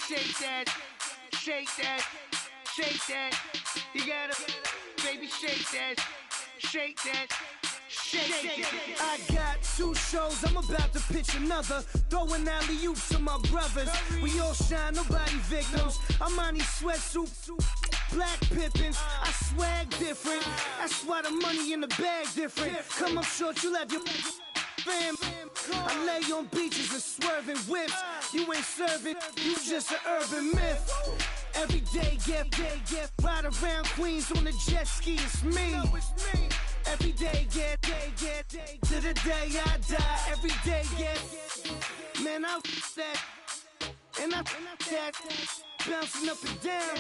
shake that, shake that, shake that. You gotta, baby, shake that, shake that. Shake it. I got 2 shows, I'm about to pitch another. Throwing alley-oops to my brothers. We all shine, nobody victims. I'm on these sweatsuits, black pippins. I swag different. That's why the money in the bag different. Come up short, you have your fam. I lay on beaches and swerving whips. You ain't serving, you just an urban myth. Every day, get ride around Queens on the jet ski. It's me. Every day, get to the day I die. Every day, get man, I that and I that bouncing up and down.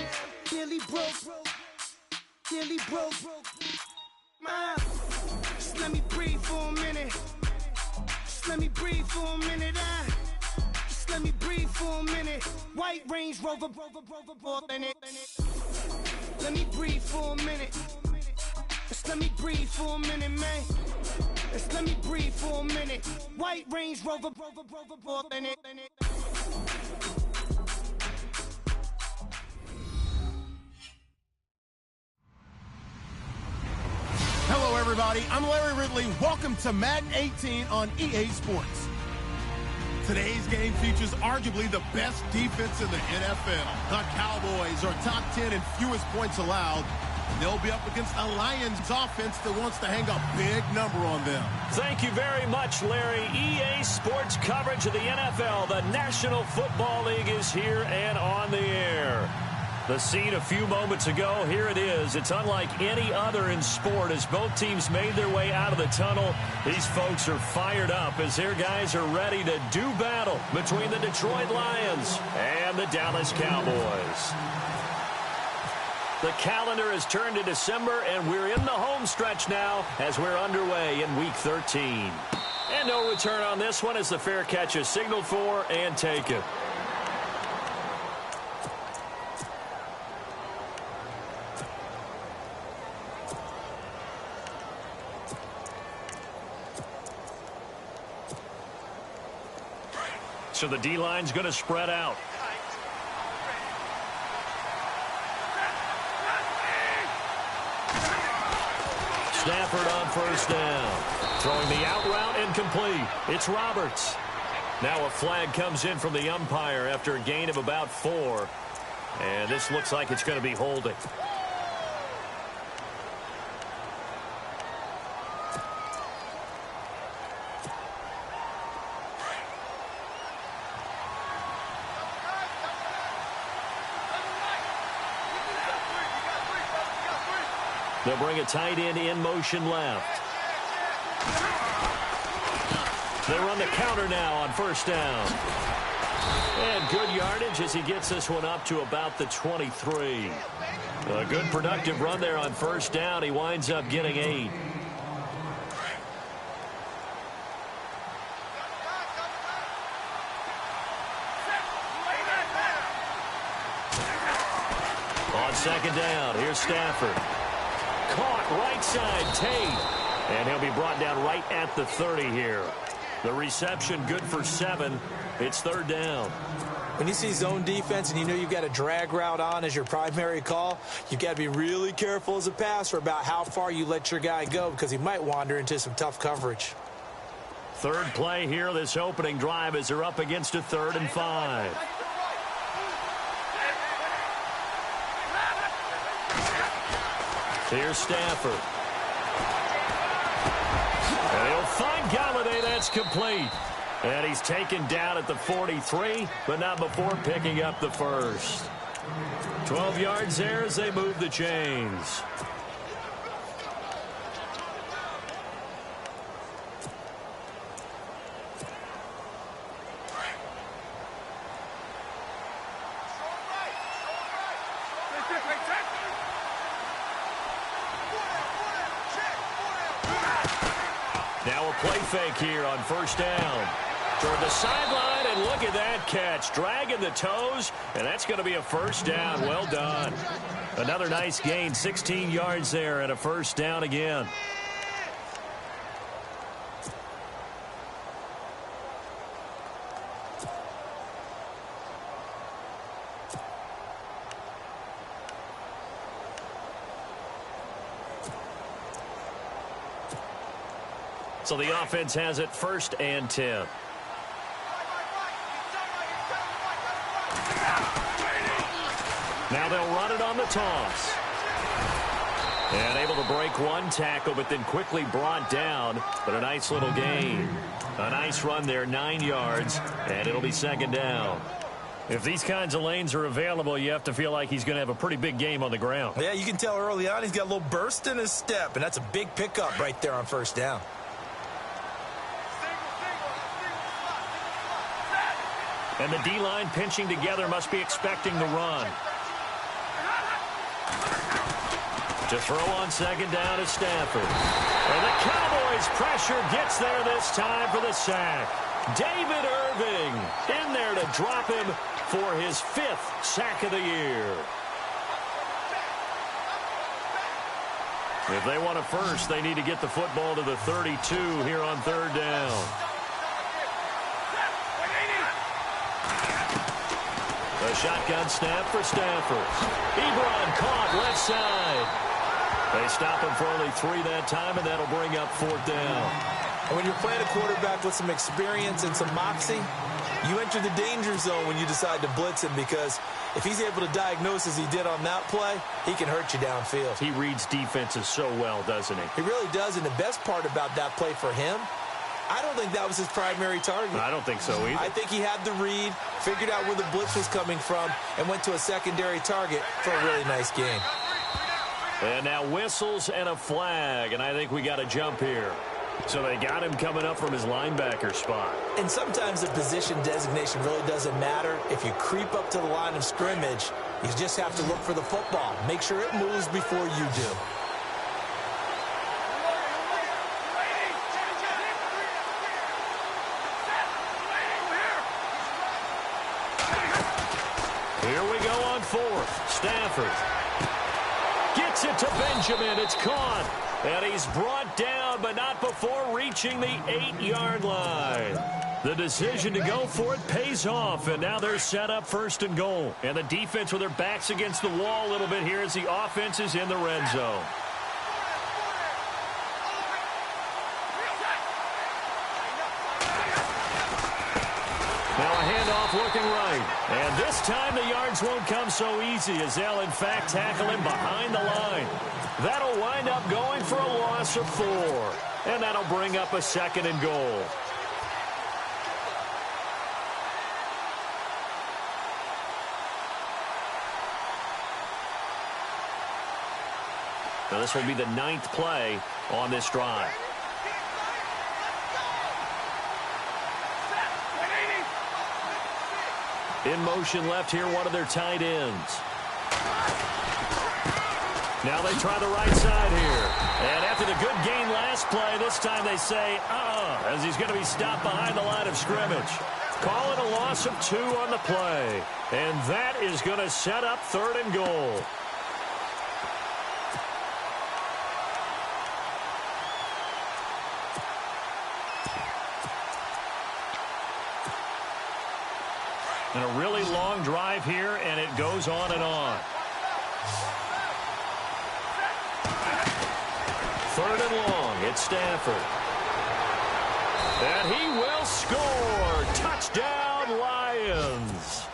Nearly broke. Just let me breathe for a minute. Just let me breathe for a minute. Just let me breathe for a minute. White Range Rover, in it. Let me breathe for a minute. Just let me breathe for a minute, man. Just let me breathe for a minute. White Range Rover, in it. Hello, everybody. I'm Larry Ridley. Welcome to Madden 18 on EA Sports. Today's game features arguably the best defense in the NFL. The Cowboys are top 10 in fewest points allowed. They'll be up against a Lions offense that wants to hang a big number on them. Thank you very much, Larry. EA Sports coverage of the NFL. The National Football League is here and on the air. The scene a few moments ago, here it is. It's unlike any other in sport as both teams made their way out of the tunnel. These folks are fired up as their guys are ready to do battle between the Detroit Lions and the Dallas Cowboys. The calendar has turned to December, and we're in the home stretch now as we're underway in Week 13. And no return on this one as the fair catch is signaled for and taken. So the D-line's going to spread out. Stafford on first down. Throwing the out route incomplete. It's Roberts. Now a flag comes in from the umpire after a gain of about 4. And this looks like it's going to be holding. They'll bring a tight end in motion left. They run the counter now on first down. And good yardage as he gets this one up to about the 23. A good productive run there on first down. He winds up getting 8. On second down, here's Stafford. Caught right side, Tate. And he'll be brought down right at the 30 here. The reception good for 7. It's third down. When you see zone defense and you know you've got a drag route on as your primary call, you've got to be really careful as a passer about how far you let your guy go because he might wander into some tough coverage. Third play here, this opening drive as they're up against a 3rd and 5. Here's Stafford. And he'll find Galladay. That's complete. And he's taken down at the 43, but not before picking up the first. 12 yards there as they move the chains. Now a play fake here on first down. Toward the sideline, and look at that catch. Dragging the toes, and that's going to be a first down. Well done. Another nice gain, 16 yards there, and a first down again. So the offense has it 1st and 10. Now they'll run it on the toss. And able to break one tackle, but then quickly brought down. But a nice little gain. A nice run there, 9 yards, and it'll be 2nd down. If these kinds of lanes are available, you have to feel like he's going to have a pretty big game on the ground. Yeah, you can tell early on he's got a little burst in his step, and that's a big pickup right there on 1st down. And the D-line pinching together must be expecting the run. To throw on 2nd down is Stafford. And the Cowboys' pressure gets there this time for the sack. David Irving in there to drop him for his 5th sack of the year. If they want a first, they need to get the football to the 32 here on 3rd down. A shotgun snap for Stafford. Ebron caught left side. They stop him for only 3 that time, and that'll bring up 4th down. And when you're playing a quarterback with some experience and some moxie, you enter the danger zone when you decide to blitz him, because if he's able to diagnose as he did on that play, he can hurt you downfield. He reads defenses so well, doesn't he? He really does, and the best part about that play for him, I don't think that was his primary target. I don't think so either. I think he had the read, figured out where the blitz was coming from, and went to a secondary target for a really nice game. And now whistles and a flag, and I think we got a jump here. So they got him coming up from his linebacker spot. And sometimes the position designation really doesn't matter. If you creep up to the line of scrimmage, you just have to look for the football. Make sure it moves before you do. Here we go on 4th. Stafford gets it to Benjamin. It's caught. And he's brought down, but not before reaching the 8-yard line. The decision to go for it pays off, and now they're set up 1st and goal. And the defense with their backs against the wall a little bit here as the offense is in the red zone. Now a handoff looking right. And this time the yards won't come so easy as they'll, in fact, tackle him behind the line. That'll wind up going for a loss of 4. And that'll bring up a 2nd and goal. Now this will be the 9th play on this drive. In motion left here, one of their tight ends. Now they try the right side here. And after the good gain last play, this time they say, as he's going to be stopped behind the line of scrimmage. Call it a loss of 2 on the play. And that is going to set up 3rd and goal. And a really long drive here, and it goes on and on. 3rd and long. It's Stafford. And he will score. Touchdown, Lions.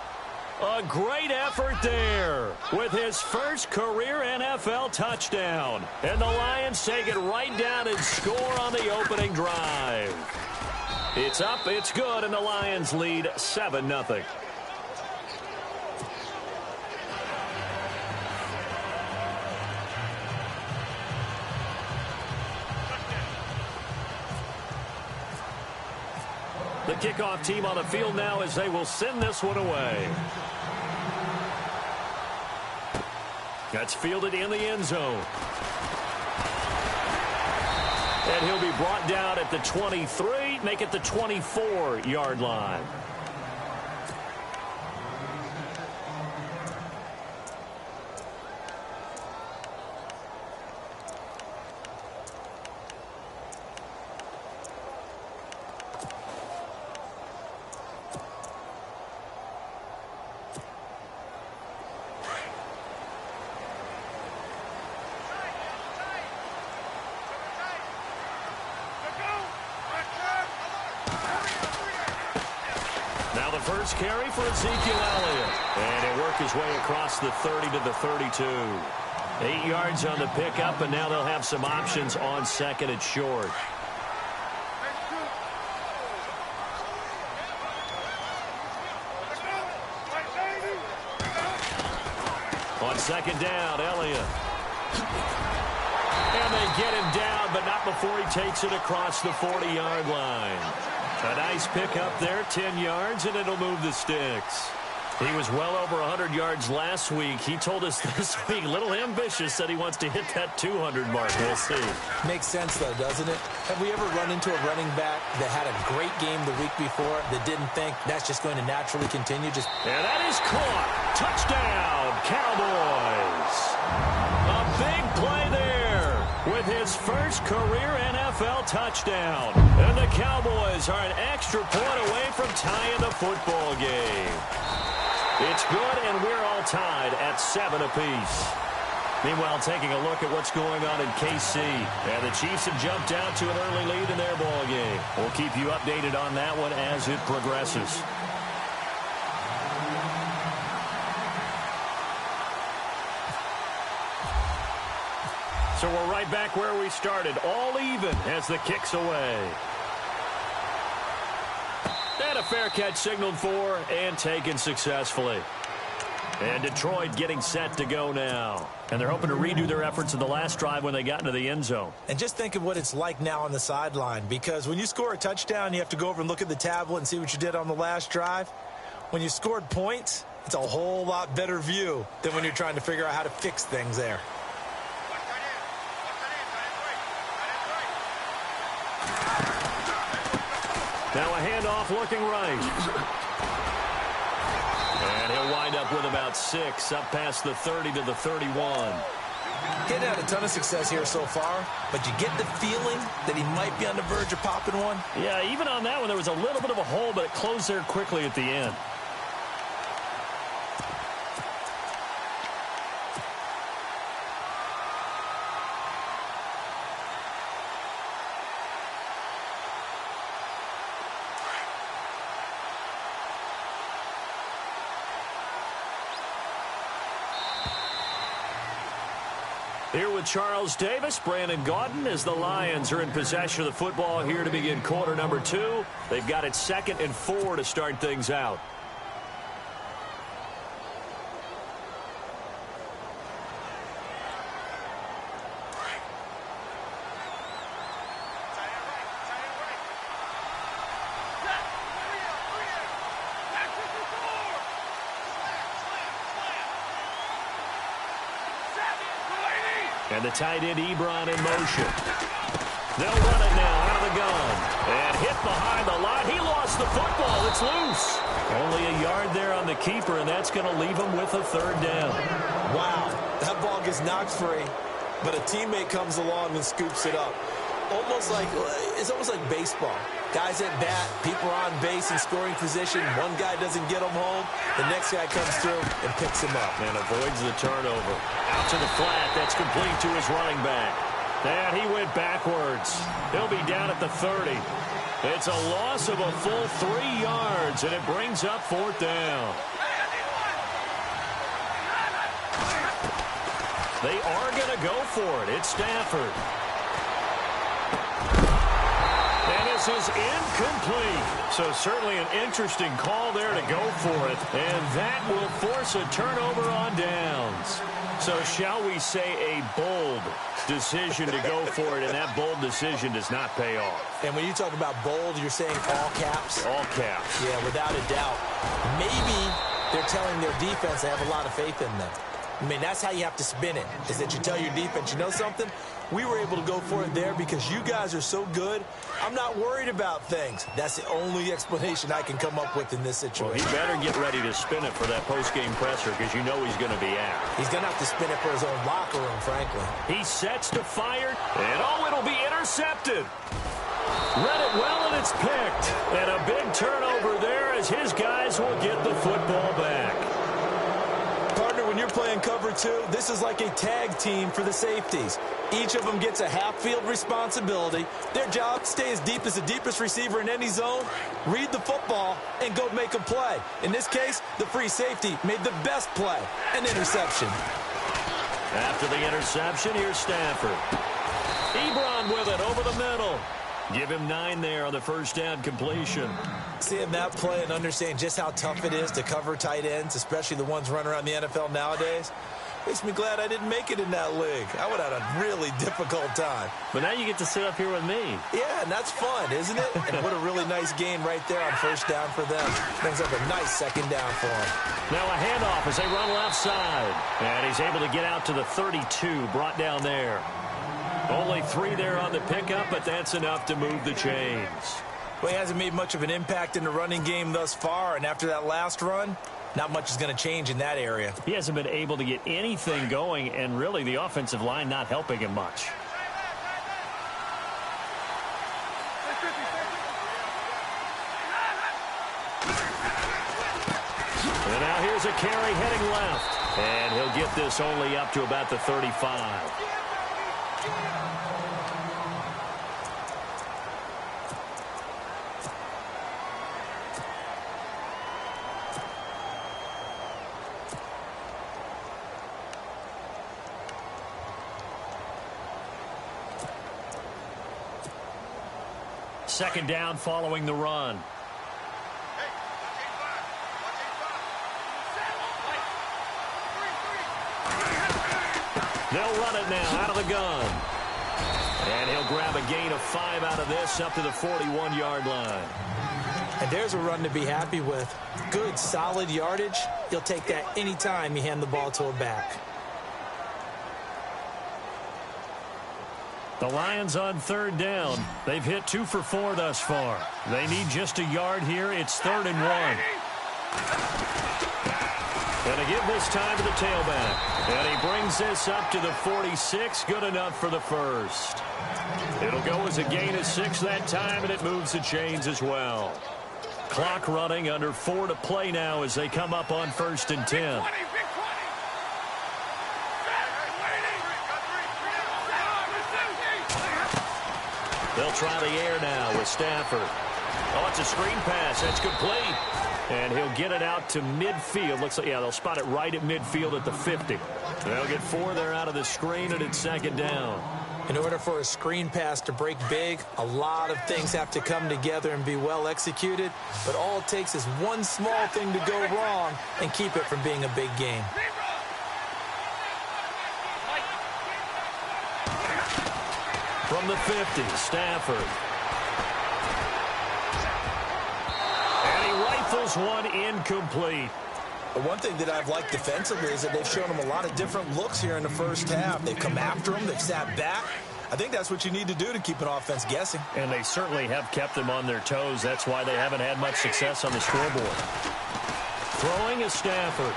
A great effort there with his first career NFL touchdown. And the Lions take it right down and score on the opening drive. It's up, it's good, and the Lions lead 7-0. The kickoff team on the field now as they will send this one away. That's fielded in the end zone. And he'll be brought down at the 23, make it the 24-yard line. the first carry for Ezekiel Elliott. And he'll work his way across the 30 to the 32. 8 yards on the pickup, and now they'll have some options on second and short. On second down, Elliott. And they get him down, but not before he takes it across the 40-yard line. A nice pickup there, 10 yards, and it'll move the sticks. He was well over 100 yards last week. He told us this week, a little ambitious, said he wants to hit that 200 mark. We'll see. Makes sense, though, doesn't it? Have we ever run into a running back that had a great game the week before that didn't think that's just going to naturally continue? And that is caught. Touchdown, Cowboys. A big play there with his first career NFL touchdown. And the Cowboys are an extra point away from tying the football game. It's good, and we're all tied at 7 apiece. Meanwhile, taking a look at what's going on in KC. And the Chiefs have jumped out to an early lead in their ball game. We'll keep you updated on that one as it progresses. So we're right back where we started, all even as the kick's away. And a fair catch signaled for and taken successfully. And Detroit getting set to go now. And they're hoping to redo their efforts in the last drive when they got into the end zone. And just think of what it's like now on the sideline, because when you score a touchdown, you have to go over and look at the tablet and see what you did on the last drive. When you scored points, it's a whole lot better view than when you're trying to figure out how to fix things there. Now a handoff looking right. And he'll wind up with about 6 up past the 30 to the 31. He had a ton of success here so far, but you get the feeling that he might be on the verge of popping one. Yeah, even on that one, there was a little bit of a hole, but it closed there quickly at the end. Here with Charles Davis, Brandon Gaudin, as the Lions are in possession of the football here to begin quarter number 2. They've got it 2nd and 4 to start things out. And the tight end, Ebron, in motion. They'll run it now out of the gun. And hit behind the line. He lost the football. It's loose. Only a yard there on the keeper, and that's going to leave him with a 3rd down. Wow, that ball gets knocked free, but a teammate comes along and scoops it up. It's almost like baseball. Guys at bat, people are on base in scoring position. One guy doesn't get him home. The next guy comes through and picks him up. And avoids the turnover. Out to the flat. That's complete to his running back. And he went backwards. He'll be down at the 30. It's a loss of a full 3 yards, and it brings up 4th down. They are going to go for it. It's Stafford. And this is incomplete. So certainly an interesting call there to go for it. And that will force a turnover on downs. So shall we say a bold decision to go for it, and that bold decision does not pay off. And when you talk about bold, you're saying all caps? All caps. Yeah, without a doubt. Maybe they're telling their defense they have a lot of faith in them. I mean, that's how you have to spin it, is that you tell your defense, you know something? We were able to go for it there because you guys are so good. I'm not worried about things. That's the only explanation I can come up with in this situation. Well, he better get ready to spin it for that post-game presser because you know he's going to be out. He's going to have to spin it for his own locker room, frankly. He sets to fire, and it'll be intercepted. Read it well, and it's picked. And a big turnover there as his guys will get the football back. Partner, when you're playing cover 2, this is like a tag team for the safeties. Each of them gets a half-field responsibility. Their job, stay as deep as the deepest receiver in any zone, read the football, and go make a play. In this case, the free safety made the best play, an interception. After the interception, here's Stafford. Ebron with it over the middle. Give him 9 there on the first down completion. Seeing that play and understanding just how tough it is to cover tight ends, especially the ones running around the NFL nowadays, makes me glad I didn't make it in that league. I would have had a really difficult time. But now you get to sit up here with me. Yeah, and that's fun, isn't it? And what a really nice gain right there on first down for them. Brings up a nice second down for them. Now a handoff as they run left side. And he's able to get out to the 32, brought down there. Only 3 there on the pickup, but that's enough to move the chains. Well, he hasn't made much of an impact in the running game thus far, and after that last run, not much is going to change in that area. He hasn't been able to get anything going, and really the offensive line not helping him much. And now here's a carry heading left, and he'll get this only up to about the 35. Second down following the run. They'll run it now out of the gun. And he'll grab a gain of 5 out of this up to the 41-yard line. And there's a run to be happy with. Good, solid yardage. He'll take that any time you hand the ball to a back. The Lions on third down. They've hit 2 for 4 thus far. They need just a yard here. It's 3rd and 1. Going to give this time to the tailback. And he brings this up to the 46. Good enough for the first. It'll go as a gain of 6 that time, and it moves the chains as well. Clock running, under 4 to play now as they come up on 1st and 10. They'll try the air now with Stafford. Oh, it's a screen pass. That's complete. And he'll get it out to midfield. Looks like, yeah, they'll spot it right at midfield at the 50. They'll get 4 there out of the screen, and it's 2nd down. In order for a screen pass to break big, a lot of things have to come together and be well executed. But all it takes is one small thing to go wrong and keep it from being a big game. From the 50, Stafford. And he rifles one incomplete. One thing that I've liked defensively is that they've shown him a lot of different looks here in the first half. They've come after him. They've sat back. I think that's what you need to do to keep an offense guessing. And they certainly have kept them on their toes. That's why they haven't had much success on the scoreboard. Throwing is Stafford.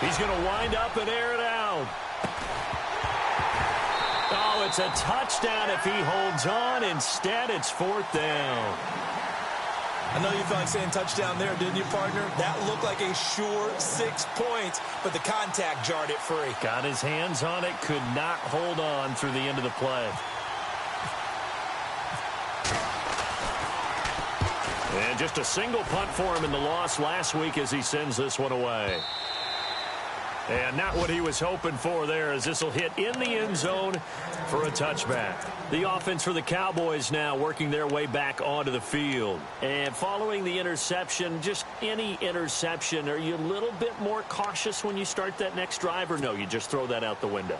He's going to wind up and air it out. Oh, it's a touchdown if he holds on. Instead, it's 4th down. I know you felt like saying touchdown there, didn't you, partner? That looked like a sure 6 points, but the contact jarred it free. Got his hands on it, could not hold on through the end of the play. And just a single punt for him in the loss last week as he sends this one away. And not what he was hoping for there, as this will hit in the end zone for a touchback. The offense for the Cowboys now working their way back onto the field. And following the interception, just any interception, are you a little bit more cautious when you start that next drive, or no, you just throw that out the window?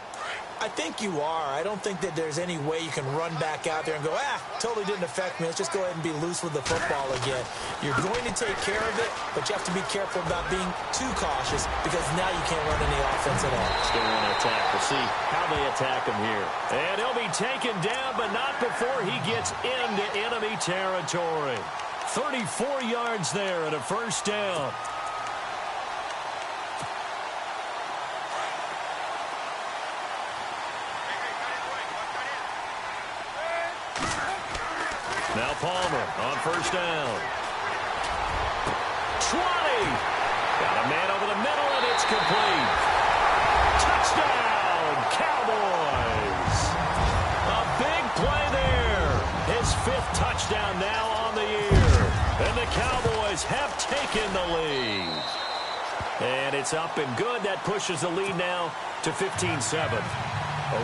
I think you are. I don't think that there's any way you can run back out there and go, totally didn't affect me. Let's just go ahead and be loose with the football again. You're going to take care of it, but you have to be careful about being too cautious because now you can't run any offense at all. Still want to attack. We'll see how they attack him here. And he'll be taken down, but not before he gets into enemy territory. 34 yards there at a first down. Now Palmer on first down. 20. Got a man over the middle, and it's complete. Touchdown, Cowboys. A big play there. His 5th touchdown now on the year. And the Cowboys have taken the lead. And it's up and good. That pushes the lead now to 15-7.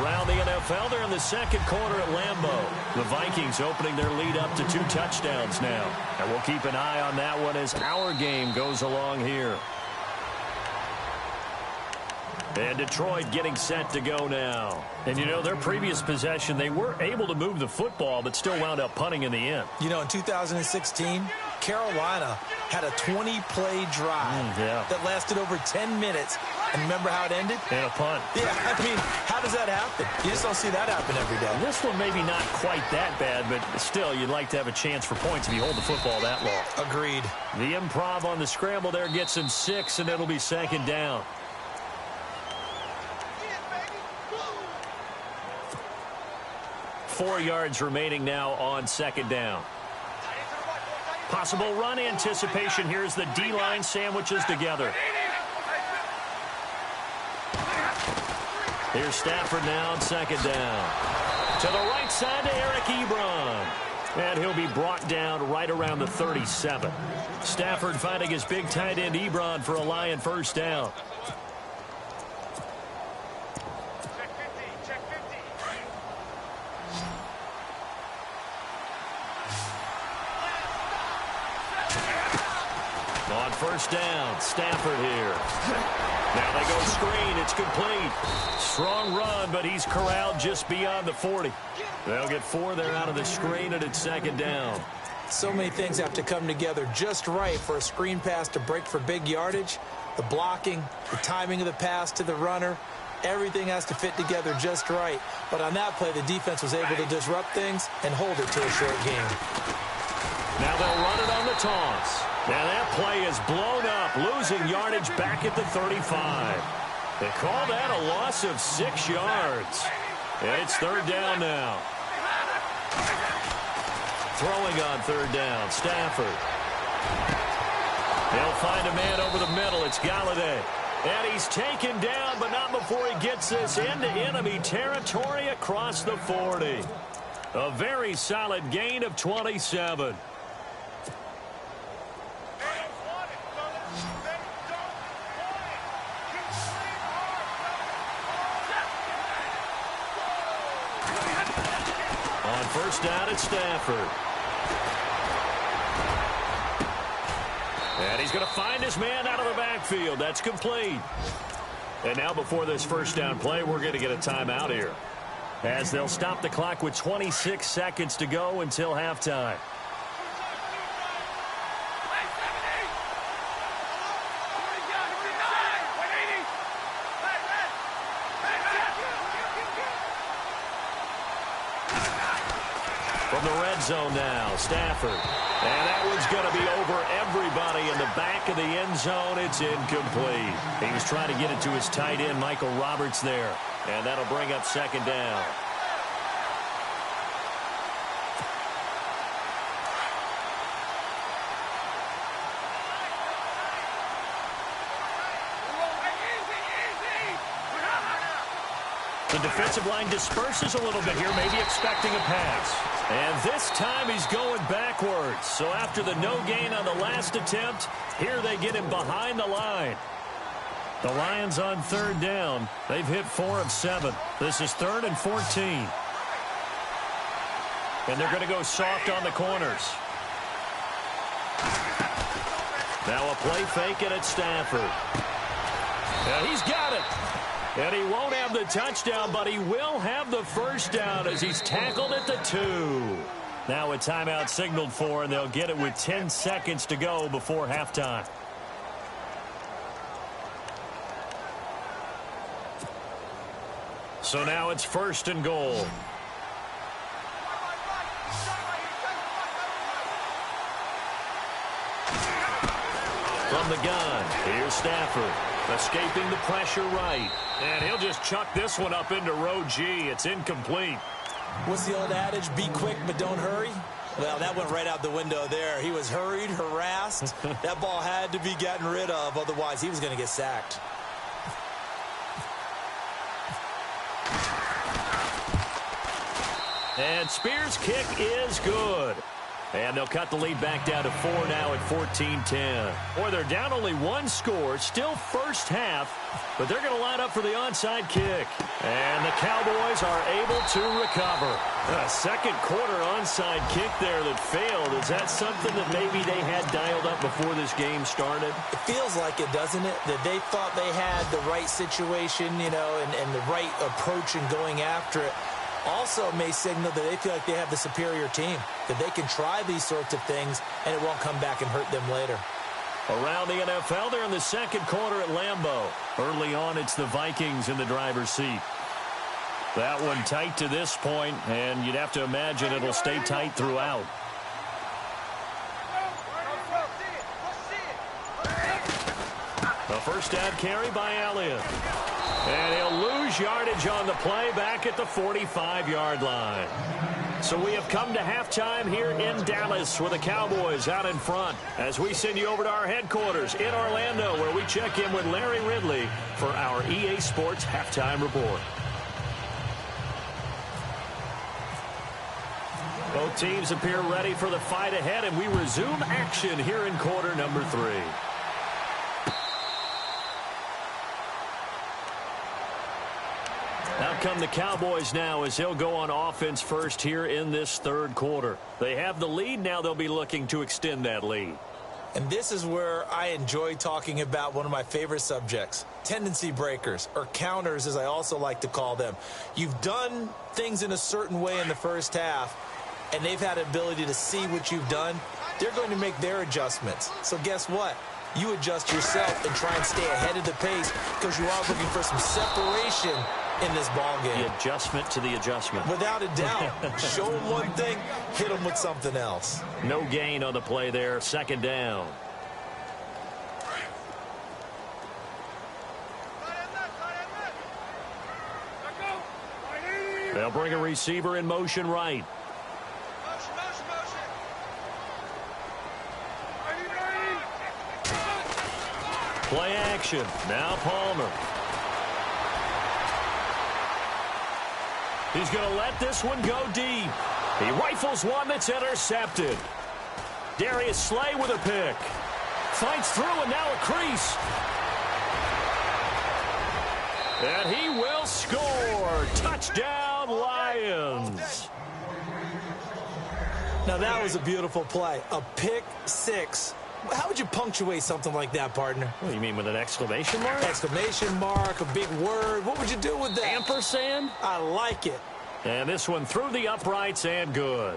Around the NFL, they're in the second quarter at Lambeau. The Vikings opening their lead up to 2 touchdowns now. And we'll keep an eye on that one as our game goes along here. And Detroit getting set to go now. And, you know, their previous possession, they were able to move the football, but still wound up punting in the end. You know, in 2016, Carolina had a 20-play drive that lasted over 10 minutes. And remember how it ended? And a punt. Yeah, I mean, how does that happen? You just don't see that happen every day. This one maybe not quite that bad, but still, you'd like to have a chance for points if you hold the football that long. Agreed. The improv on the scramble there gets him 6, and it'll be second down. Four yards remaining now on second down. Possible run anticipation. Here's the D-line sandwiches together. Here's Stafford now on second down. To the right side to Eric Ebron. And he'll be brought down right around the 37. Stafford finding his big tight end Ebron for a Lion first down. On first down, Stafford here. Now they go screen. It's complete. Strong run, but he's corralled just beyond the 40. They'll get 4 there out of the screen, and it's second down. So many things have to come together just right for a screen pass to break for big yardage. The blocking, the timing of the pass to the runner, everything has to fit together just right. But on that play, the defense was able to disrupt things and hold it to a short game. Now they'll run it on the toss. Now that play is blown up, losing yardage back at the 35. They call that a loss of 6 yards. And it's third down now. Throwing on third down, Stafford. They'll find a man over the middle. It's Galladay. And he's taken down, but not before he gets this into enemy territory across the 40. A very solid gain of 27. First down at Stafford. And he's going to find his man out of the backfield. That's complete. And now before this first down play, we're going to get a timeout here, as they'll stop the clock with 26 seconds to go until halftime. From the red zone now, Stafford. And that one's going to be over everybody in the back of the end zone. It's incomplete. He was trying to get it to his tight end, Michael Roberts, there. And that'll bring up second down. The defensive line disperses a little bit here, maybe expecting a pass. And this time he's going backwards. So after the no gain on the last attempt, here they get him behind the line. The Lions on third down. They've hit 4 of 7. This is 3rd and 14. And they're going to go soft on the corners. Now a play fake, and it's Stafford. And he's got it. And he won't have the touchdown, but he will have the first down as he's tackled at the 2. Now a timeout signaled for, and they'll get it with 10 seconds to go before halftime. So now it's 1st and goal. From the gun, here's Stafford. Escaping the pressure right. And he'll just chuck this one up into row G. It's incomplete. What's the old adage? Be quick, but don't hurry. Well, that went right out the window there. He was hurried, harassed. That ball had to be gotten rid of, otherwise he was going to get sacked. And Spears' kick is good. And they'll cut the lead back down to 4 now at 14-10. Boy, they're down only one score, still first half, but they're going to line up for the onside kick. And the Cowboys are able to recover. A second quarter onside kick there that failed. Is that something that maybe they had dialed up before this game started? It feels like it, doesn't it? That they thought they had the right situation, you know, and the right approach in going after it. Also may signal that they feel like they have the superior team, that they can try these sorts of things and it won't come back and hurt them later. Around the NFL, they're in the second quarter at Lambeau. Early on, it's the Vikings in the driver's seat. That one tight to this point, and you'd have to imagine it'll stay tight throughout. A first down carry by Elliott. And he'll lose yardage on the play back at the 45-yard line. So we have come to halftime here in Dallas with the Cowboys out in front as we send you over to our headquarters in Orlando where we check in with Larry Ridley for our EA Sports Halftime Report. Both teams appear ready for the fight ahead, and we resume action here in quarter number 3. Out come the Cowboys now as they'll go on offense first here in this third quarter. They have the lead. Now they'll be looking to extend that lead. And this is where I enjoy talking about one of my favorite subjects, tendency breakers, or counters as I also like to call them. You've done things in a certain way in the first half, and they've had an ability to see what you've done. They're going to make their adjustments. So guess what? You adjust yourself and try and stay ahead of the pace because you are looking for some separation in this ball game. The adjustment to the adjustment. Without a doubt. Show them one thing, hit them with something else. No gain on the play there. Second down. They'll bring a receiver in motion right. Play action. Now Palmer. He's going to let this one go deep. He rifles one that's intercepted. Darius Slay with a pick. Fights through and now a crease. And he will score. Touchdown, Lions. Now that was a beautiful play. A pick six. How would you punctuate something like that, partner? What do you mean, with an exclamation mark? Exclamation mark, a big word. What would you do with that? Ampersand? I like it. And this one through the uprights and good.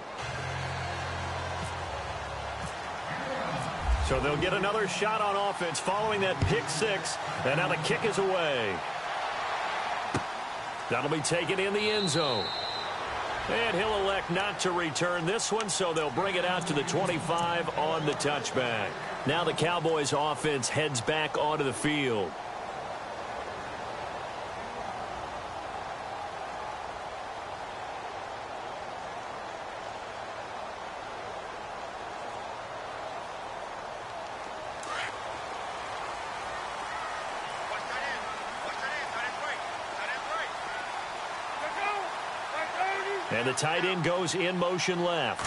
So they'll get another shot on offense following that pick six. And now the kick is away. That'll be taken in the end zone. And he'll elect not to return this one, so they'll bring it out to the 25 on the touchback. Now the Cowboys offense heads back onto the field. And the tight end goes in motion left.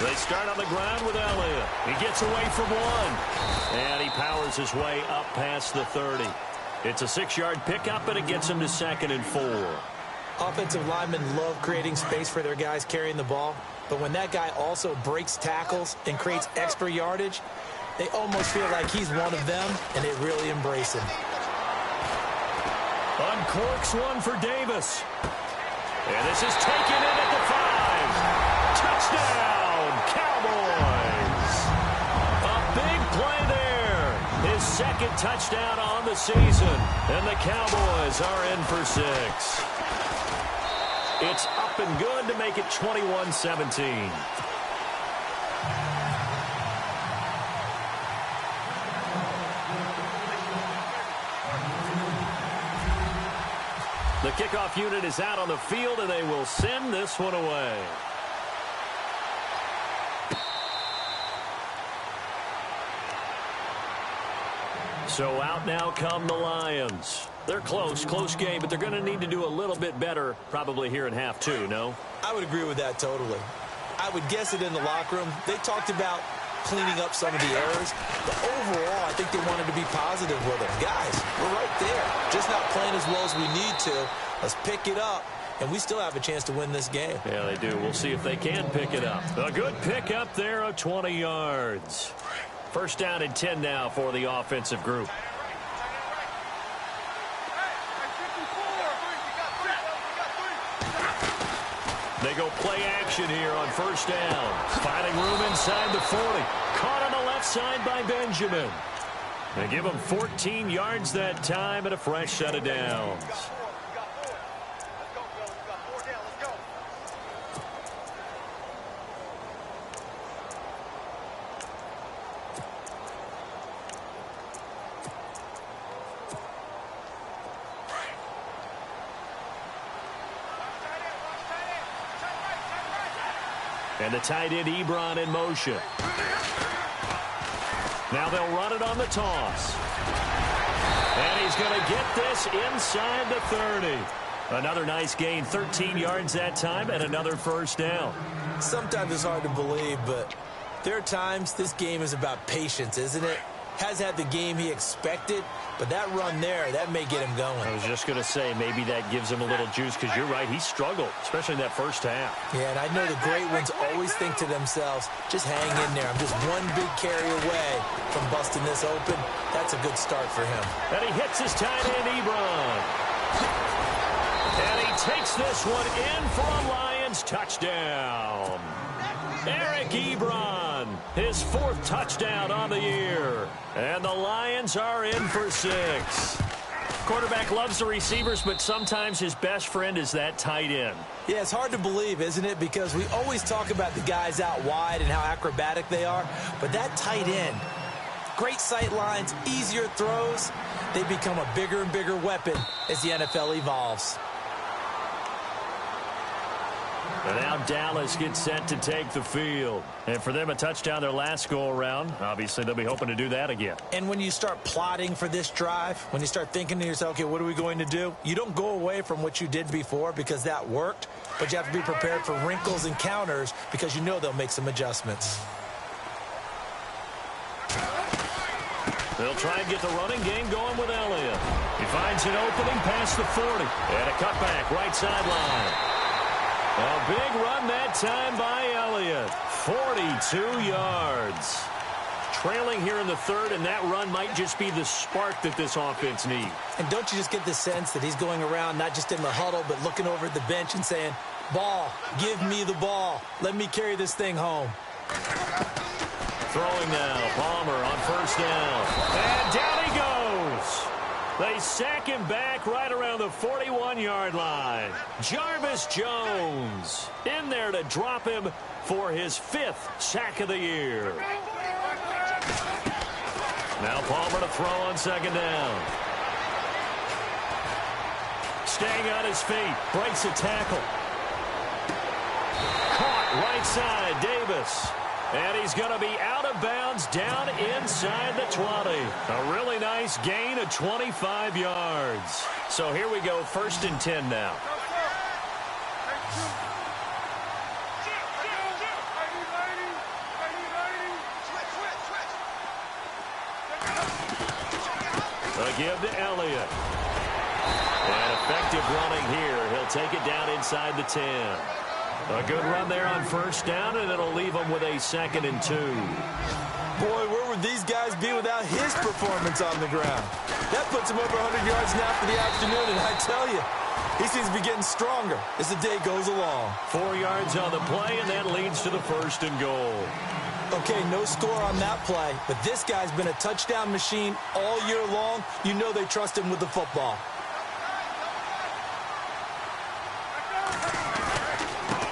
They start on the ground with Elliott. He gets away from one. And he powers his way up past the 30. It's a 6-yard pickup, and it gets him to 2nd and 4. Offensive linemen love creating space for their guys carrying the ball. But when that guy also breaks tackles and creates extra yardage, they almost feel like he's one of them, and they really embrace him. Uncorks one for Davis. And this is taken in at the 5. Touchdown, Cowboys. A big play there. His 2nd touchdown on the season. And the Cowboys are in for 6. It's up and good to make it 21-17. The kickoff unit is out on the field, and they will send this one away. So out now come the Lions. They're close game, but they're going to need to do a little bit better probably here in half two, no? I would agree with that totally. I would guess it in the locker room. They talked about cleaning up some of the errors, but overall, I think they wanted to be positive with it. Guys, we're right there. Just not playing as well as we need to. Let's pick it up, and we still have a chance to win this game. Yeah, they do. We'll see if they can pick it up. A good pick up there of 20 yards. First down and 10 now for the offensive group. They go play action here on first down. Finding room inside the 40. Caught on the left side by Benjamin. They give him 14 yards that time and a fresh set of downs. And the tight end Ebron in motion. Now they'll run it on the toss. And he's going to get this inside the 30. Another nice gain, 13 yards that time, and another first down. Sometimes it's hard to believe, but there are times this game is about patience, isn't it? Has had the game he expected, but that run there, that may get him going. I was just going to say, maybe that gives him a little juice, because you're right, he struggled, especially in that first half. Yeah, and I know the great ones always think to themselves, just hang in there. I'm just one big carry away from busting this open. That's a good start for him. And he hits his tight end, Ebron. And he takes this one in for a Lions touchdown. Eric Ebron, his fourth touchdown on the year. And the Lions are in for 6. Quarterback loves the receivers, but sometimes his best friend is that tight end. Yeah, it's hard to believe, isn't it? Because we always talk about the guys out wide and how acrobatic they are. But that tight end, great sight lines, easier throws, they become a bigger and bigger weapon as the NFL evolves. And now Dallas gets set to take the field. And for them, a touchdown their last go-around. Obviously, they'll be hoping to do that again. And when you start plotting for this drive, when you start thinking to yourself, okay, what are we going to do? You don't go away from what you did before because that worked, but you have to be prepared for wrinkles and counters because you know they'll make some adjustments. They'll try and get the running game going with Elliott. He finds an opening past the 40. And a cutback right sideline. A big run that time by Elliott. 42 yards. Trailing here in the third, and that run might just be the spark that this offense needs. And don't you just get the sense that he's going around not just in the huddle, but looking over at the bench and saying, ball, give me the ball. Let me carry this thing home. Throwing now, Palmer on first down. And down he goes. They sack him back right around the 41-yard line. Jarvis Jones in there to drop him for his 5th sack of the year. Now Palmer to throw on second down. Staying on his feet, breaks a tackle. Caught right side, Davis. And he's going to be out of bounds down inside the 20. A really nice gain of 25 yards. So here we go, 1st and 10 now. A give to Elliott. And effective running here. He'll take it down inside the 10. A good run there on first down, and it'll leave them with a 2nd and 2. Boy, where would these guys be without his performance on the ground? That puts him over 100 yards now for the afternoon, and I tell you, he seems to be getting stronger as the day goes along. 4 yards on the play, and that leads to the 1st and goal. Okay, no score on that play, but this guy's been a touchdown machine all year long. You know they trust him with the football.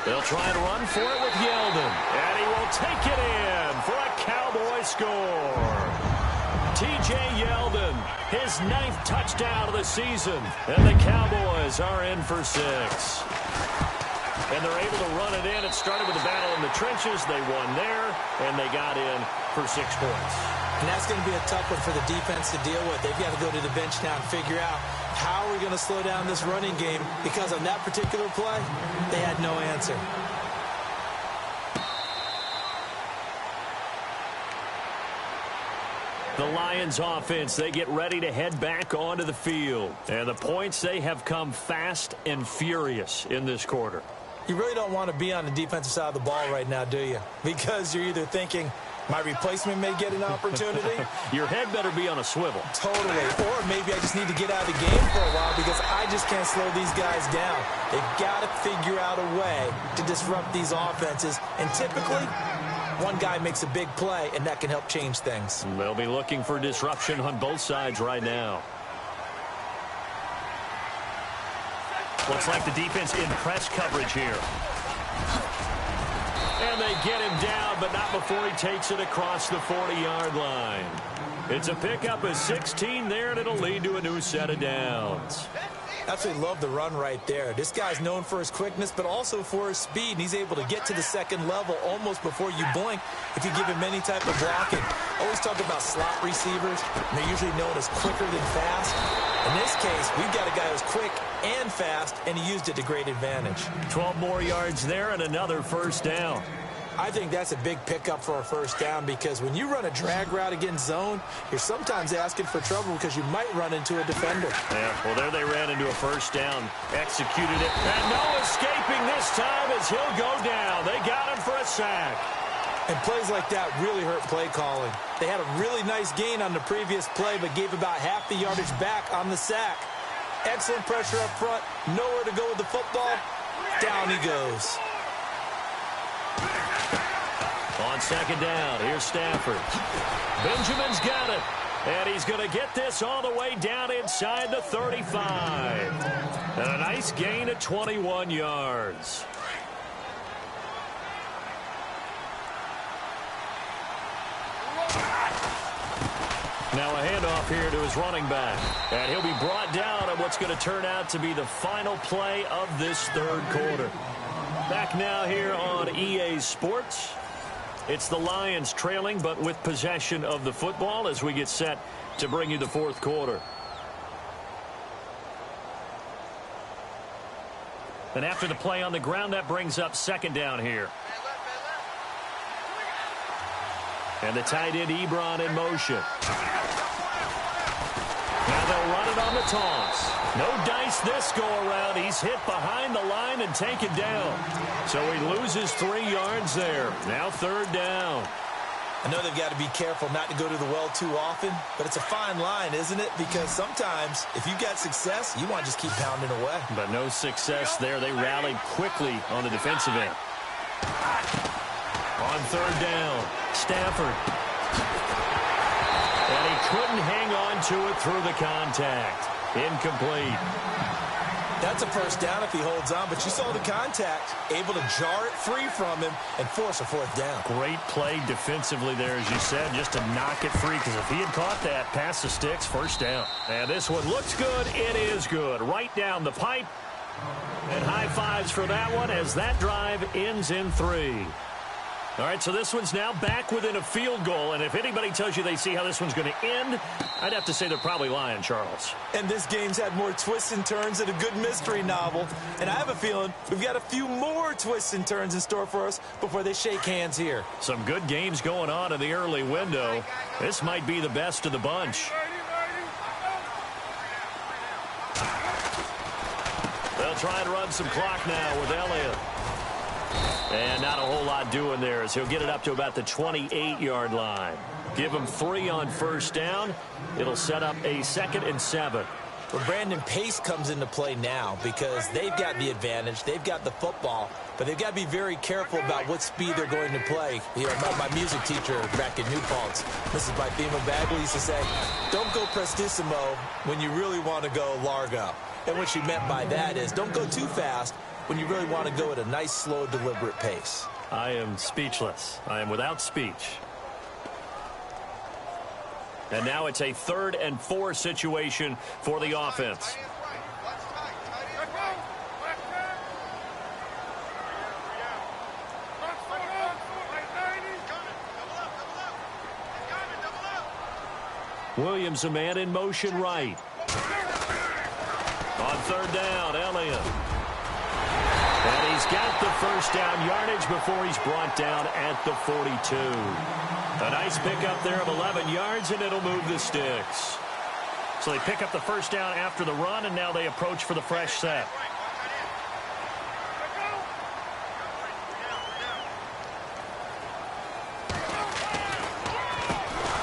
They'll try and run for it with Yeldon. And he will take it in for a Cowboy score. T.J. Yeldon, his 9th touchdown of the season. And the Cowboys are in for 6. And they're able to run it in. It started with a battle in the trenches. They won there, and they got in for 6 points. And that's going to be a tough one for the defense to deal with. They've got to go to the bench now and figure out how are we going to slow down this running game, because on that particular play, they had no answer. The Lions offense, they get ready to head back onto the field. And the points, they have come fast and furious in this quarter. You really don't want to be on the defensive side of the ball right now, do you? Because you're either thinking, my replacement may get an opportunity. Your head better be on a swivel. Totally. Or maybe I just need to get out of the game for a while because I just can't slow these guys down. They've got to figure out a way to disrupt these offenses. And typically, one guy makes a big play, and that can help change things. They'll be looking for disruption on both sides right now. Looks like the defense in press coverage here. And they get him down, but not before he takes it across the 40-yard line. It's a pickup of 16 there, and it'll lead to a new set of downs. Absolutely love the run right there. This guy's known for his quickness, but also for his speed. And he's able to get to the second level almost before you blink if you give him any type of blocking. Always talk about slot receivers, and they're usually known as quicker than fast. In this case, we've got a guy who's quick and fast, and he used it to great advantage. 12 more yards there and another first down. I think that's a big pickup for a first down, because when you run a drag route against zone, you're sometimes asking for trouble because you might run into a defender. Yeah, well, there they ran into a first down, executed it, and no escaping this time as he'll go down. They got him for a sack. And plays like that really hurt play calling. They had a really nice gain on the previous play, but gave about half the yardage back on the sack. Excellent pressure up front, nowhere to go with the football. Down he goes. On second down, here's Stafford. Benjamin's got it, and he's going to get this all the way down inside the 35. And a nice gain of 21 yards. Now a handoff here to his running back. And he'll be brought down on what's going to turn out to be the final play of this third quarter. Back now here on EA Sports. It's the Lions trailing, but with possession of the football as we get set to bring you the fourth quarter. And after the play on the ground, that brings up second down here. And the tight end Ebron in motion. Now they'll run it on the toss. No dice this go-around. He's hit behind the line and taken down. So he loses 3 yards there. Now third down. I know they've got to be careful not to go to the well too often, but it's a fine line, isn't it? Because sometimes, if you've got success, you want to just keep pounding away. But no success there. They rallied quickly on the defensive end. On third down, Stafford. And he couldn't hang on to it through the contact. Incomplete. That's a first down if he holds on, but you saw the contact, able to jar it free from him and force a fourth down. Great play defensively there, as you said, just to knock it free, because if he had caught that, past the sticks, first down. And this one looks good. It is good. Right down the pipe. And high fives for that one as that drive ends in 3. All right, so this one's now back within a field goal, and if anybody tells you they see how this one's going to end, I'd have to say they're probably lying, Charles. And this game's had more twists and turns than a good mystery novel, and I have a feeling we've got a few more twists and turns in store for us before they shake hands here. Some good games going on in the early window. This might be the best of the bunch. They'll try and run some clock now with Elliott. And not a whole lot doing there as he'll get it up to about the 28-yard line. Give him 3 on first down. It'll set up a 2nd and 7. Well, Brandon, pace comes into play now because they've got the advantage. They've got the football, but they've got to be very careful about what speed they're going to play. You know, my music teacher back in New Paltz, Mrs. Bythema Bagley, used to say, don't go prestissimo when you really want to go largo. And what she meant by that is don't go too fast when you really want to go at a nice, slow, deliberate pace. I am speechless. I am without speech. And now it's a 3rd and 4 situation for the offense. Williams, a man in motion right. On third down, Elliott. And he's got the first down yardage before he's brought down at the 42. A nice pickup there of 11 yards, and it'll move the sticks. So they pick up the first down after the run, and now they approach for the fresh set.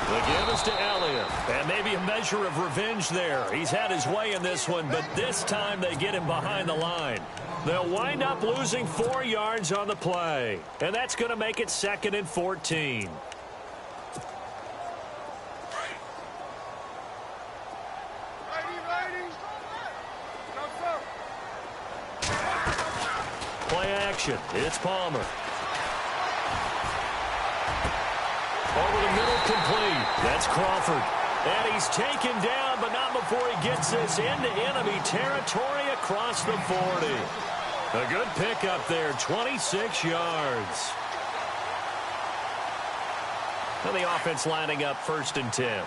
The give is to Elliott. And maybe a measure of revenge there. He's had his way in this one, but this time they get him behind the line. They'll wind up losing 4 yards on the play. And that's going to make it 2nd and 14. Play action. It's Palmer. Over the middle, complete. That's Crawford. And he's taken down, but not before he gets this into enemy territory across the 40. A good pickup there, 26 yards. And the offense lining up 1st and 10.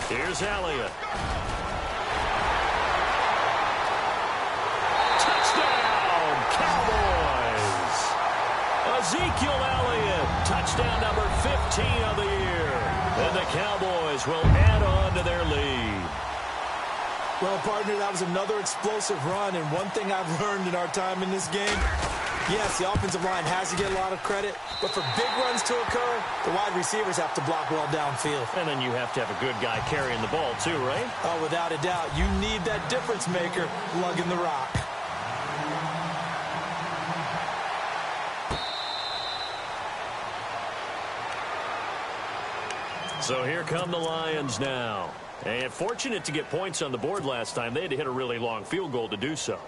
Here's Elliott. Touchdown, Cowboys! Ezekiel Elliott, touchdown number 15 of the year. And the Cowboys will add on to their lead. Well, partner, that was another explosive run, and one thing I've learned in our time in this game, yes, the offensive line has to get a lot of credit, but for big runs to occur, the wide receivers have to block well downfield. And then you have to have a good guy carrying the ball too, right? Oh, without a doubt. You need that difference maker lugging the rock. So here come the Lions now. And fortunate to get points on the board last time. They had to hit a really long field goal to do so.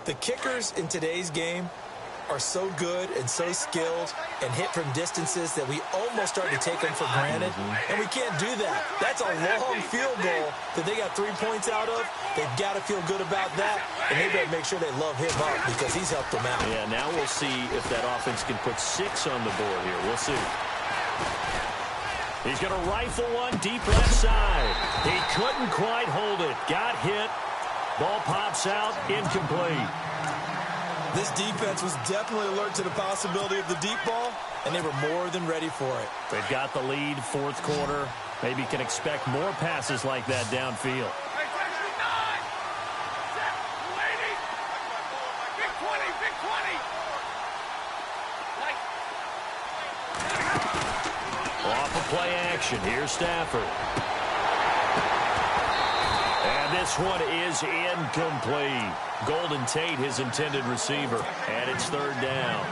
The kickers in today's game are so good and so skilled and hit from distances that we almost start to take them for granted. And we can't do that. That's a long field goal that they got 3 points out of. They've got to feel good about that. And they better make sure they love him up because he's helped them out. Yeah, now we'll see if that offense can put 6 on the board here. We'll see. He's going to rifle one deep left side. He couldn't quite hold it. Got hit. Ball pops out. Incomplete. This defense was definitely alert to the possibility of the deep ball, and they were more than ready for it. They've got the lead, 4th quarter. Maybe can expect more passes like that downfield. Off of play action. Here's Stafford. And this one is incomplete. Golden Tate, his intended receiver. And it's 3rd down.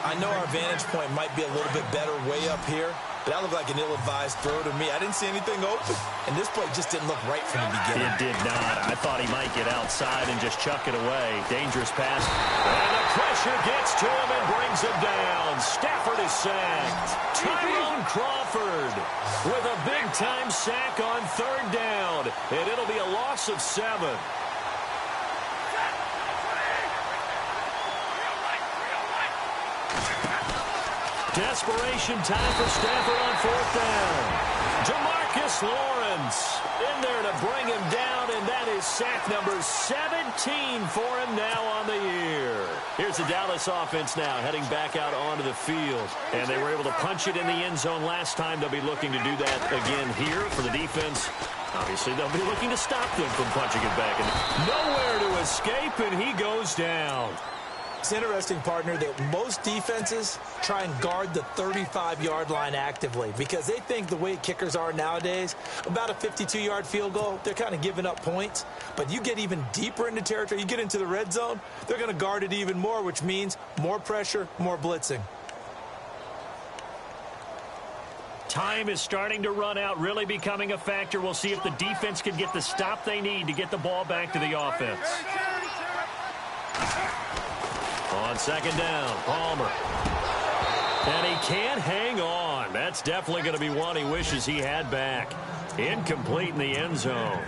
I know our vantage point might be a little bit better way up here, but that looked like an ill-advised throw to me. I didn't see anything open, and this play just didn't look right from the beginning. It did not. I thought he might get outside and just chuck it away. Dangerous pass. And the pressure gets to him and brings him down. Stafford is sacked. Tyrone Crawford with a big-time sack on 3rd down, and it'll be a loss of 7. Desperation time for Stafford on 4th down. DeMarcus Lawrence in there to bring him down, and that is sack number 17 for him now on the year. Here's the Dallas offense now heading back out onto the field, and they were able to punch it in the end zone last time. They'll be looking to do that again here for the defense. Obviously, they'll be looking to stop them from punching it back. And nowhere to escape, and he goes down. It's interesting, partner, that most defenses try and guard the 35-yard line actively because they think the way kickers are nowadays, about a 52-yard field goal, they're kind of giving up points. But you get even deeper into territory, you get into the red zone, they're going to guard it even more, which means more pressure, more blitzing. Time is starting to run out, really becoming a factor. We'll see if the defense can get the stop they need to get the ball back to the offense. On 2nd down, Palmer. And he can't hang on. That's definitely going to be one he wishes he had back. Incomplete in the end zone.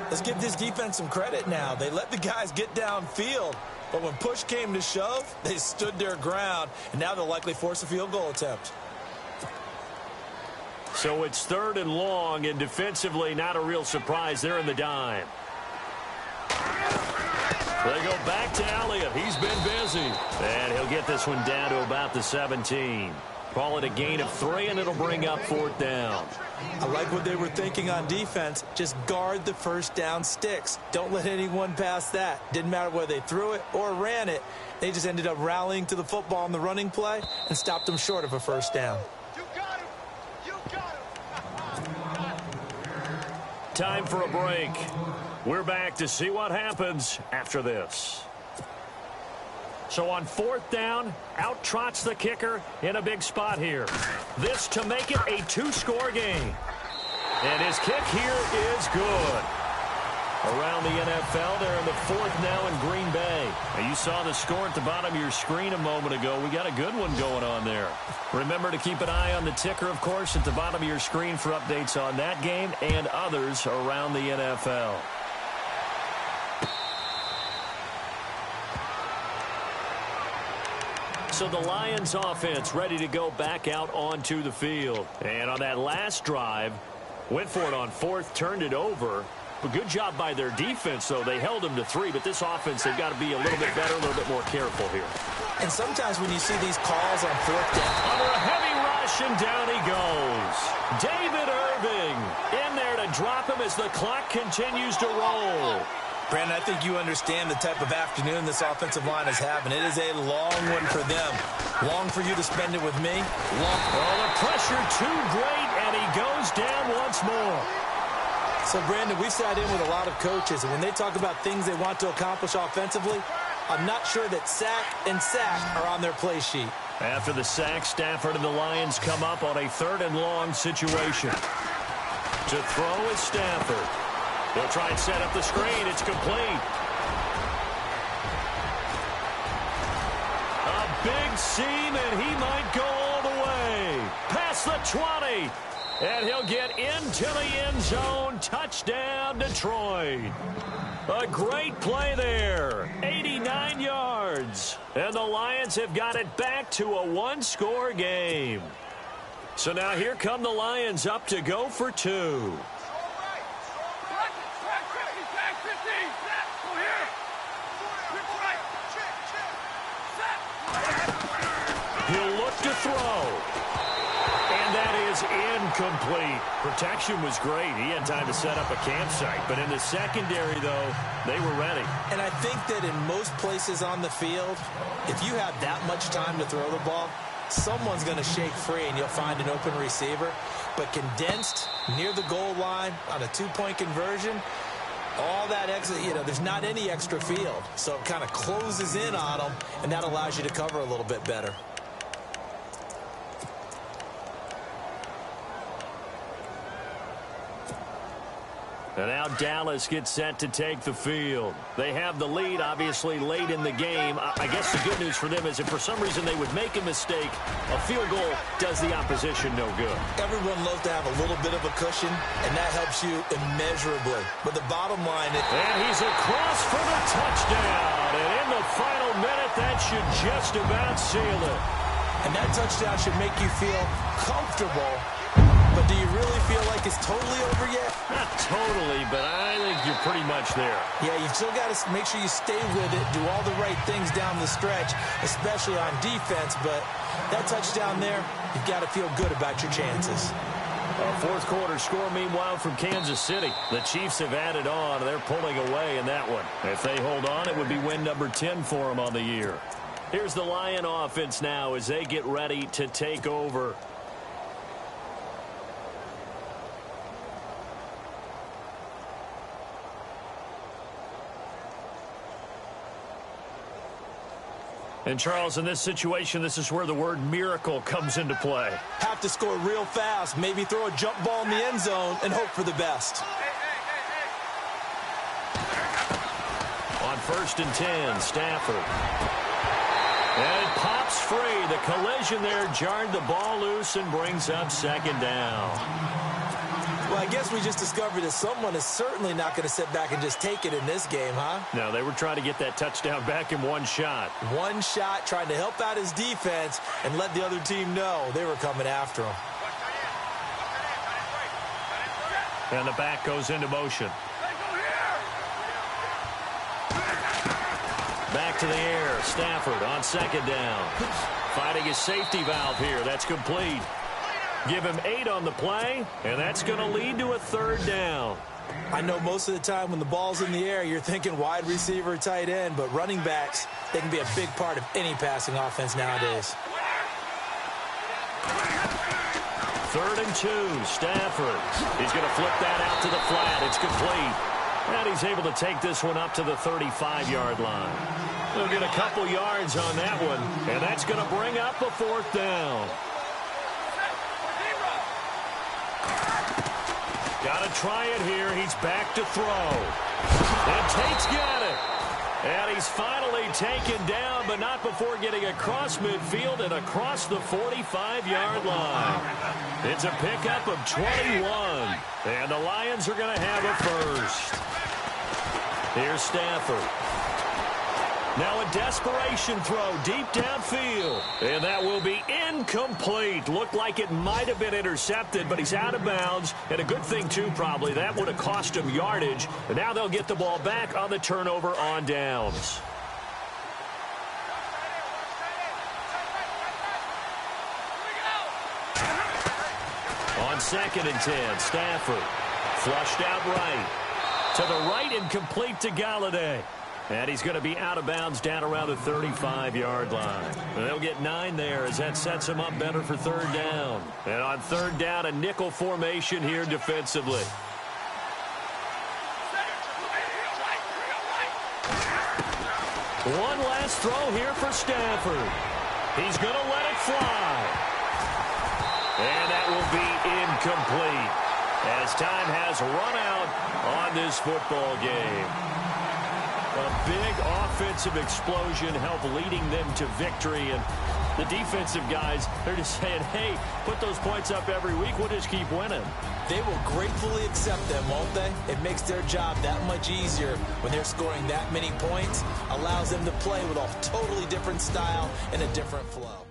Let's give this defense some credit now. They let the guys get downfield, but when push came to shove, they stood their ground, and now they'll likely force a field goal attempt. So it's 3rd and long, and defensively, not a real surprise. They're in the dime. They go back to Elliott. He's been busy. And he'll get this one down to about the 17. Call it a gain of 3, and it'll bring up 4th down. I like what they were thinking on defense. Just guard the first down sticks. Don't let anyone pass that. Didn't matter whether they threw it or ran it. They just ended up rallying to the football on the running play and stopped them short of a first down. Time for a break. We're back to see what happens after this. So on 4th down, out trots the kicker in a big spot here. This to make it a 2-score game. And his kick here is good. Around the NFL, they're in the 4th now in Green Bay. Now you saw the score at the bottom of your screen a moment ago. We got a good one going on there. Remember to keep an eye on the ticker, of course, at the bottom of your screen for updates on that game and others around the NFL. So the Lions offense ready to go back out onto the field. And on that last drive, went for it on 4th, turned it over. But good job by their defense, though. They held them to 3, but this offense, they've got to be a little bit better, a little bit more careful here. And sometimes when you see these calls on 4th down. Under a heavy rush, and down he goes. David Irving in there to drop him as the clock continues to roll. Brandon, I think you understand the type of afternoon this offensive line is having. It is a long one for them. Long for you to spend it with me. Long. Oh, the pressure too great, and he goes down once more. So, Brandon, we sat in with a lot of coaches, and when they talk about things they want to accomplish offensively, I'm not sure that sack and sack are on their play sheet. After the sack, Stafford and the Lions come up on a 3rd and long situation. To throw is Stafford. He'll try and set up the screen. It's complete. A big seam, and he might go all the way. Past the 20. And he'll get into the end zone. Touchdown, Detroit. A great play there. 89 yards. And the Lions have got it back to a 1-score game. So now here come the Lions up to go for 2. He'll look to throw. And that is incomplete. Protection was great. He had time to set up a campsite. But in the secondary, though, they were ready. And I think that in most places on the field, if you have that much time to throw the ball, someone's going to shake free and you'll find an open receiver. But condensed near the goal line on a 2-point conversion, all that extra, there's not any extra field. So it kind of closes in on them, and that allows you to cover a little bit better. And now Dallas gets set to take the field. They have the lead, obviously, late in the game. I guess the good news for them is if for some reason they would make a mistake, a field goal does the opposition no good. Everyone loves to have a little bit of a cushion, and that helps you immeasurably. But the bottom line is... And he's across for the touchdown. And in the final minute, that should just about seal it. And that touchdown should make you feel comfortable. But do you really feel like it's totally over yet? Not totally, but I think you're pretty much there. Yeah, you've still got to make sure you stay with it, do all the right things down the stretch, especially on defense. But that touchdown there, you've got to feel good about your chances. A 4th quarter score, meanwhile, from Kansas City. The Chiefs have added on. They're pulling away in that one. If they hold on, it would be win number 10 for them on the year. Here's the Lion offense now as they get ready to take over. And, Charles, in this situation, this is where the word miracle comes into play. Have to score real fast, maybe throw a jump ball in the end zone and hope for the best. On 1st and 10, Stafford. And it pops free. The collision there jarred the ball loose and brings up 2nd down. Well, I guess we just discovered that someone is certainly not going to sit back and just take it in this game, huh? No, they were trying to get that touchdown back in one shot. One shot, trying to help out his defense and let the other team know they were coming after him. And the back goes into motion. Back to the air. Stafford on second down. Finding his safety valve here. That's complete. Give him 8 on the play, and that's going to lead to a third down. I know most of the time when the ball's in the air, you're thinking wide receiver, tight end, but running backs, they can be a big part of any passing offense nowadays. 3rd and 2. Stafford. He's going to flip that out to the flat. It's complete. And he's able to take this one up to the 35-yard line. He'll get a couple yards on that one, and that's going to bring up a 4th down. Got to try it here. He's back to throw. And Tate's got it. And he's finally taken down, but not before getting across midfield and across the 45-yard line. It's a pickup of 21. And the Lions are going to have a first. Here's Stafford. Now a desperation throw deep downfield. And that will be incomplete. Looked like it might have been intercepted, but he's out of bounds. And a good thing, too, probably. That would have cost him yardage. And now they'll get the ball back on the turnover on downs. On 2nd and 10, Stafford flushed out right. To the right and complete to Galladay. And he's going to be out of bounds down around the 35-yard line. They'll get 9 there as that sets him up better for 3rd down. And on 3rd down, a nickel formation here defensively. One last throw here for Stafford. He's going to let it fly. And that will be incomplete as time has run out on this football game. A big offensive explosion helped leading them to victory. And the defensive guys, they're just saying, hey, put those points up every week. We'll just keep winning. They will gratefully accept them, won't they? It makes their job that much easier when they're scoring that many points. Allows them to play with a totally different style and a different flow.